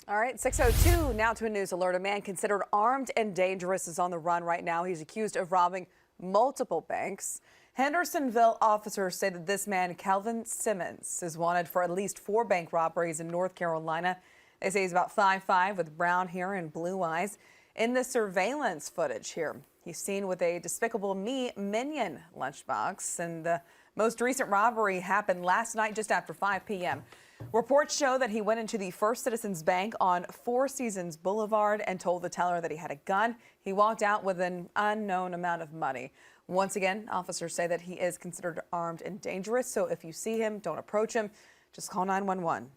All right, 6:02 now to a news alert. A man considered armed and dangerous is on the run right now. He's accused of robbing multiple banks. Hendersonville officers say that this man, Calvin Simmons, is wanted for at least 4 bank robberies in North Carolina. They say he's about 5'5" with brown hair and blue eyes. In the surveillance footage here, he's seen with a Despicable Me Minion lunchbox. And the most recent robbery happened last night just after 5 p.m. Reports show that he went into the First Citizens Bank on Four Seasons Boulevard and told the teller that he had a gun. He walked out with an unknown amount of money. Once again, officers say that he is considered armed and dangerous. So if you see him, don't approach him. Just call 911.